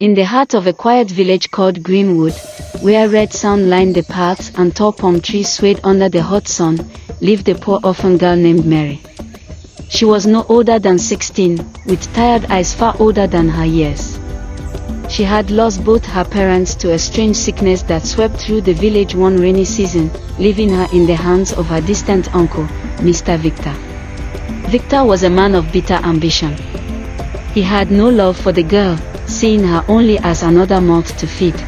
In the heart of a quiet village called Greenwood, where red sand lined the paths and tall palm trees swayed under the hot sun, lived a poor orphan girl named Mary. She was no older than 16, with tired eyes far older than her years. She had lost both her parents to a strange sickness that swept through the village one rainy season, leaving her in the hands of her distant uncle, Mr. Victor. Victor was a man of bitter ambition. He had no love for the girl, seeing her only as another mouth to feed.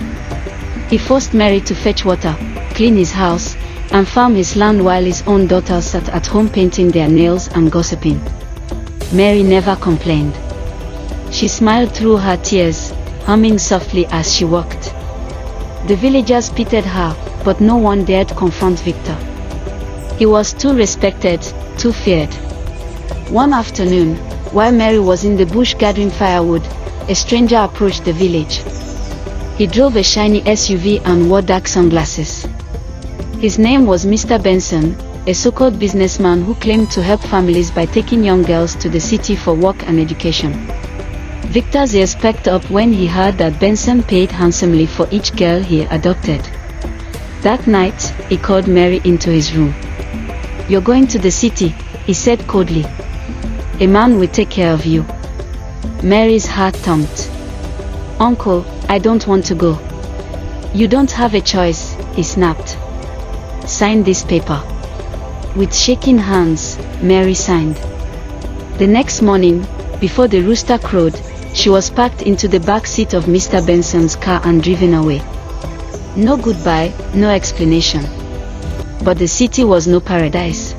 He forced Mary to fetch water, clean his house, and farm his land while his own daughters sat at home painting their nails and gossiping. Mary never complained. She smiled through her tears, humming softly as she walked. The villagers pitied her, but no one dared confront Victor. He was too respected, too feared. One afternoon, while Mary was in the bush gathering firewood, a stranger approached the village. He drove a shiny SUV and wore dark sunglasses. His name was Mr. Benson, a so-called businessman who claimed to help families by taking young girls to the city for work and education. Victor's ears perked up when he heard that Benson paid handsomely for each girl he adopted. That night, he called Mary into his room. "You're going to the city," he said coldly. "A man will take care of you." Mary's heart thumped. "Uncle, I don't want to go." "You don't have a choice," he snapped. "Sign this paper." With shaking hands, Mary signed. The next morning, before the rooster crowed, she was packed into the back seat of Mr. Benson's car and driven away. No goodbye, no explanation. But the city was no paradise.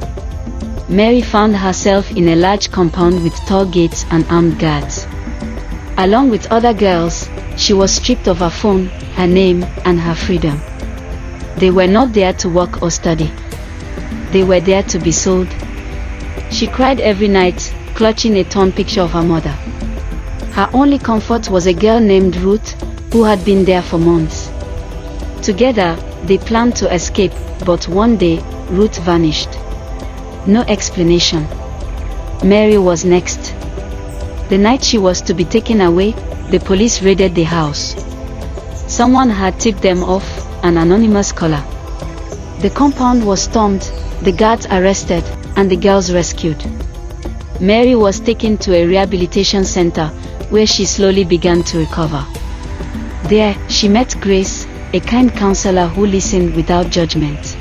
Mary found herself in a large compound with tall gates and armed guards. Along with other girls, she was stripped of her phone, her name, and her freedom. They were not there to work or study. They were there to be sold. She cried every night, clutching a torn picture of her mother. Her only comfort was a girl named Ruth, who had been there for months. Together, they planned to escape, but one day, Ruth vanished. No explanation. Mary was next. The night she was to be taken away, the police raided the house. Someone had tipped them off, an anonymous caller. The compound was stormed, the guards arrested, and the girls rescued. Mary was taken to a rehabilitation center, where she slowly began to recover. There, she met Grace, a kind counselor who listened without judgment.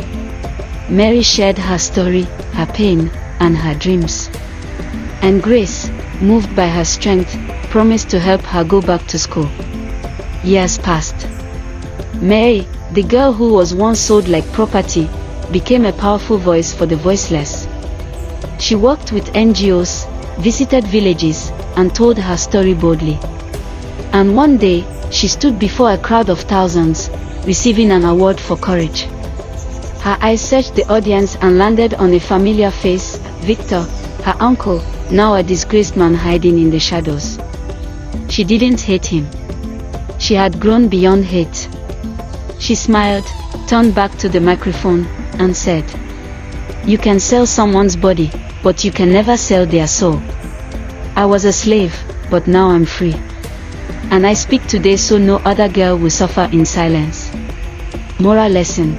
Mary shared her story, her pain, and her dreams. And Grace, moved by her strength, promised to help her go back to school. Years passed. Mary, the girl who was once sold like property, became a powerful voice for the voiceless. She worked with NGOs, visited villages, and told her story boldly. And one day, she stood before a crowd of thousands, receiving an award for courage. Her eyes searched the audience and landed on a familiar face, Victor, her uncle, now a disgraced man hiding in the shadows. She didn't hate him. She had grown beyond hate. She smiled, turned back to the microphone, and said, "You can sell someone's body, but you can never sell their soul. I was a slave, but now I'm free. And I speak today so no other girl will suffer in silence." Moral lesson: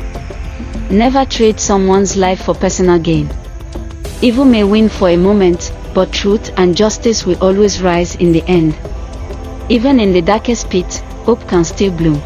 never trade someone's life for personal gain. Evil may win for a moment, but truth and justice will always rise in the end. Even in the darkest pit, hope can still bloom.